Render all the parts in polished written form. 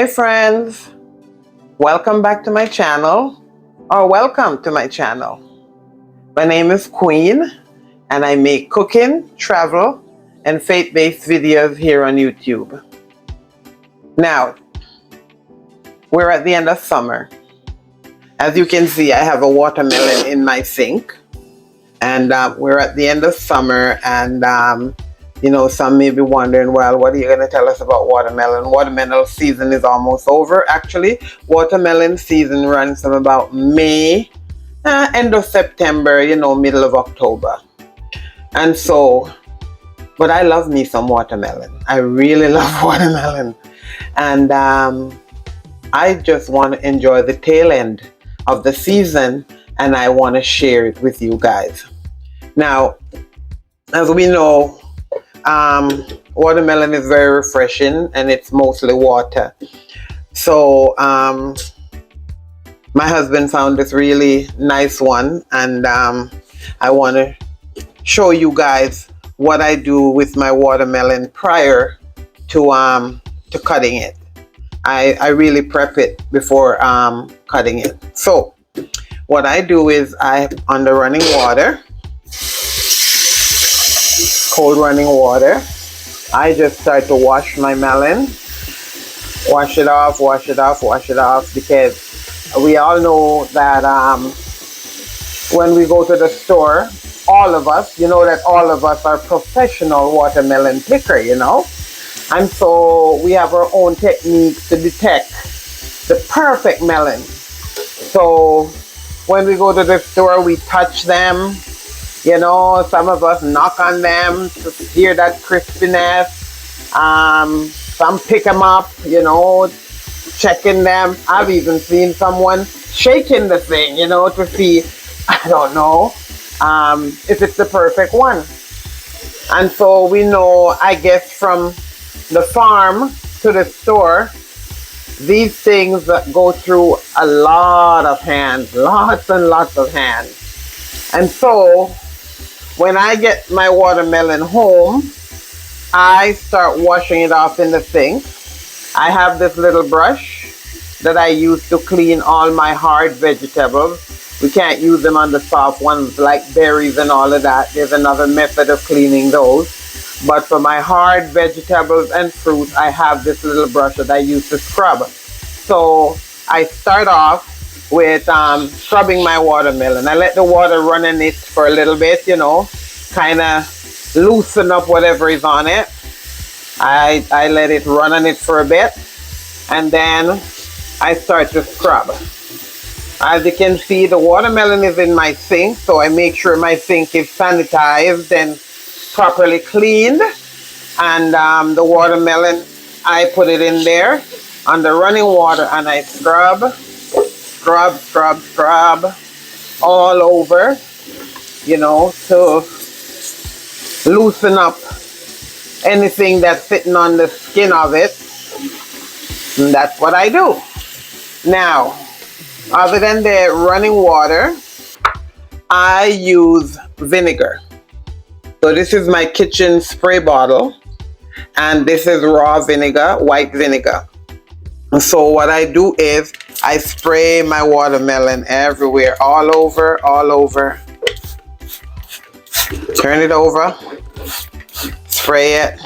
Hey friends, welcome back to my channel, or welcome to my channel. My name is Queen and I make cooking, travel, and faith-based videos here on YouTube. Now, we're at the end of summer. As you can see, I have a watermelon in my sink, and we're at the end of summer, and some may be wondering, well, what are you going to tell us about watermelon? Watermelon season is almost over. Actually, watermelon season runs from about May, end of September, middle of October. And so, but I love me some watermelon. I really love watermelon. And I just want to enjoy the tail end of the season, and I want to share it with you guys. Now, as we know, watermelon is very refreshing and it's mostly water. So my husband found this really nice one, and I want to show you guys what I do with my watermelon prior to cutting it. I really prep it before cutting it. So what I do is under running water, cold running water, I just start to wash my melon. Wash it off, because we all know that when we go to the store, all of us are professional watermelon picker, and so we have our own techniques to detect the perfect melon. So when we go to the store, we touch them. Some of us knock on them to hear that crispiness. Some pick them up, checking them. I've even seen someone shaking the thing, to see, I don't know, if it's the perfect one. And so we know, I guess, from the farm to the store, these things go through a lot of hands, lots and lots of hands. And so when I get my watermelon home, I start washing it off in the sink. I have this little brush that I use to clean all my hard vegetables. We can't use them on the soft ones like berries and all of that. There's another method of cleaning those. But for my hard vegetables and fruit, I have this little brush that I use to scrub. So I start off with scrubbing my watermelon. I let the water run in it for a little bit, kind of loosen up whatever is on it. I let it run on it for a bit, and then I start to scrub. As you can see, the watermelon is in my sink, so I make sure my sink is sanitized and properly cleaned. And the watermelon, I put it in there under running water, and I scrub all over, to loosen up anything that's sitting on the skin of it. And that's what I do. Now, other than the running water, I use vinegar. So this is my kitchen spray bottle, and this is raw vinegar, white vinegar. So what I do is I spray my watermelon everywhere, all over. Turn it over, spray it.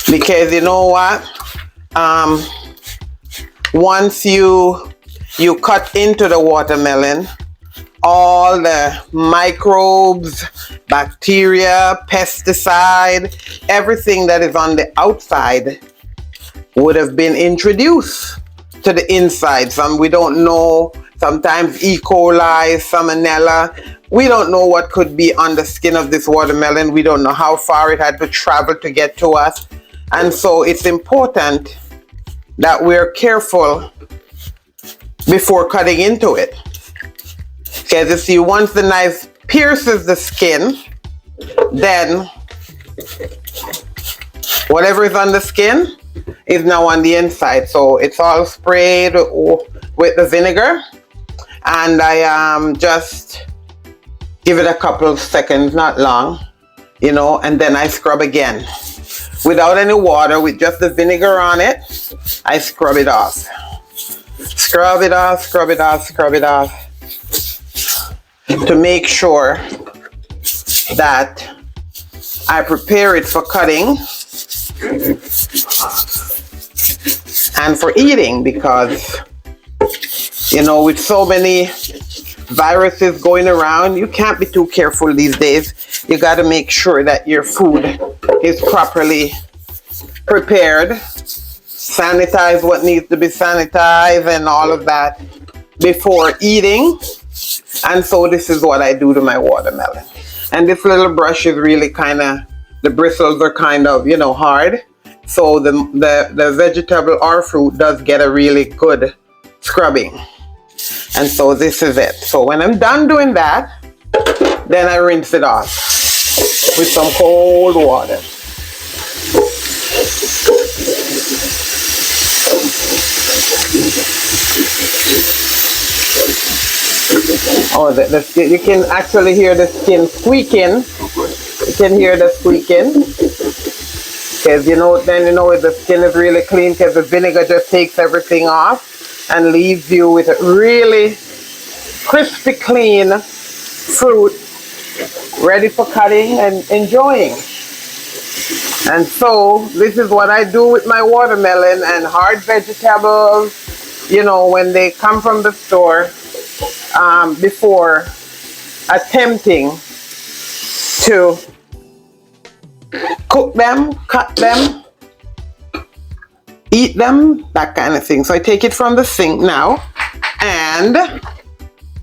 Because you know what? Once you cut into the watermelon, all the microbes, bacteria, pesticide, everything that is on the outside would have been introduced to the inside. Some we don't know, sometimes E. coli, salmonella. We don't know what could be on the skin of this watermelon. We don't know how far it had to travel to get to us. And so it's important that we're careful before cutting into it. Because you see, once the knife pierces the skin, then whatever is on the skin is now on the inside. So it's all sprayed with the vinegar, and I just give it a couple of seconds, not long, and then I scrub again. without any water, with just the vinegar on it, I scrub it off. Scrub it off, scrub it off, scrub it off, to make sure that I prepare it for cutting and for eating, because, you know, with so many viruses going around, you can't be too careful these days. You got to make sure that your food is properly prepared, sanitize what needs to be sanitized and all of that before eating. And so this is what I do to my watermelon. And this little brush is really kind of, the bristles are kind of, you know, hard. So the vegetable or fruit does get a really good scrubbing. And so this is it. So when I'm done doing that, then I rinse it off with some cold water. Oh, you can actually hear the skin squeaking. You can hear the squeaking. Because then you know the skin is really clean, because the vinegar just takes everything off and leaves you with a really crispy clean fruit ready for cutting and enjoying. And so this is what I do with my watermelon and hard vegetables, you know, when they come from the store, before attempting to cook them, cut them, eat them, that kind of thing. So I take it from the sink now, and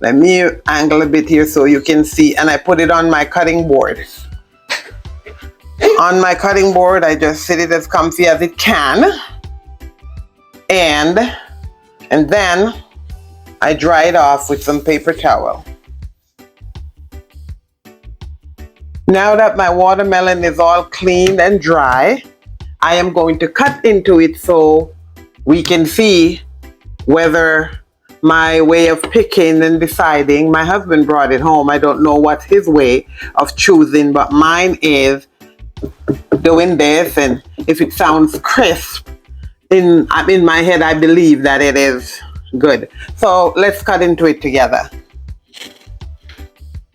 let me angle a bit here so you can see, and I put it on my cutting board. On my cutting board, I just sit it as comfy as it can, and then I dry it off with some paper towel. Now that my watermelon is all clean and dry, I am going to cut into it so we can see whether my way of picking and deciding, my husband brought it home. I don't know what's his way of choosing, but mine is doing this, and if it sounds crisp, in my head, I believe that it is good. So let's cut into it together.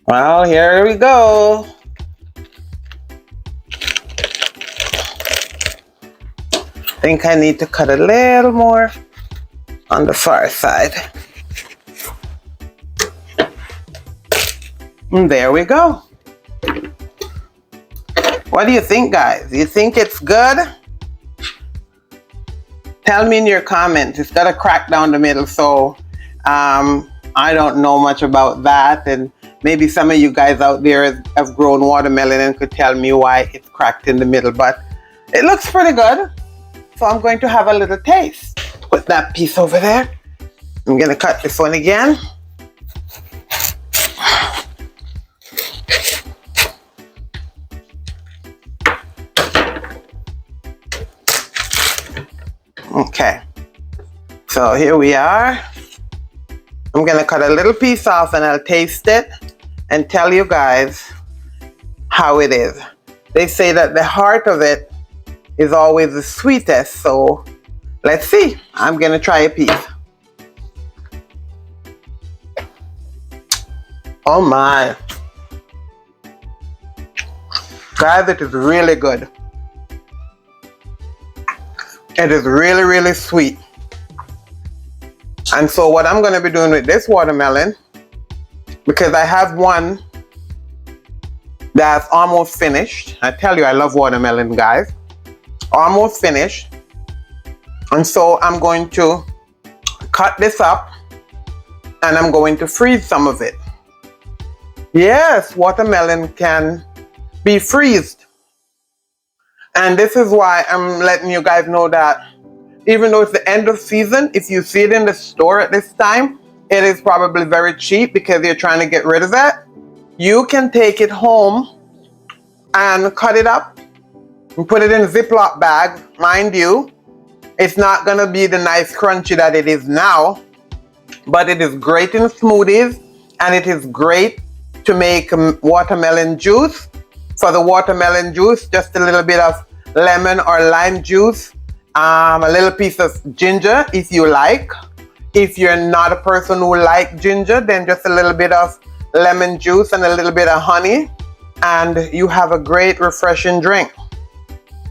Well, here we go. I think I need to cut a little more on the far side. And there we go. What do you think, guys? You think it's good? Tell me in your comments. It's got a crack down the middle, so I don't know much about that, and maybe some of you guys out there have grown watermelon and could tell me why it's cracked in the middle, but it looks pretty good. So I'm going to have a little taste. Put that piece over there. I'm going to cut this one again. Okay, so here we are. I'm gonna cut a little piece off and I'll taste it and tell you guys how it is. They say that the heart of it is always the sweetest, so let's see. I'm gonna try a piece. Oh my. Guys, it is really good. It is really, really sweet. And so what I'm going to be doing with this watermelon, because I have one that's almost finished. I tell you, I love watermelon, guys. Almost finished. And so I'm going to cut this up and I'm going to freeze some of it. Yes, watermelon can be freezed. And this is why I'm letting you guys know that even though it's the end of season, if you see it in the store at this time, it is probably very cheap because you're trying to get rid of it. You can take it home and cut it up and put it in a Ziploc bag. Mind you, it's not going to be the nice crunchy that it is now, but it is great in smoothies, and it is great to make watermelon juice. For the watermelon juice, just a little bit of lemon or lime juice, a little piece of ginger if you like. If you're not a person who like ginger, then just a little bit of lemon juice and a little bit of honey, and you have a great refreshing drink.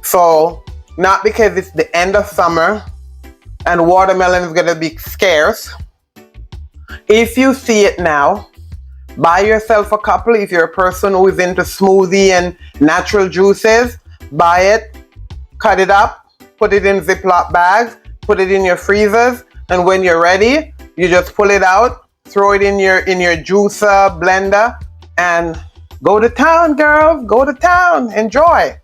So, not because it's the end of summer and watermelon is going to be scarce. If you see it now, buy yourself a couple. If you're a person who is into smoothie and natural juices, buy it, cut it up, put it in Ziploc bags, put it in your freezers, and when you're ready, you just pull it out, throw it in your juicer blender, and go to town, girls. Go to town. Enjoy.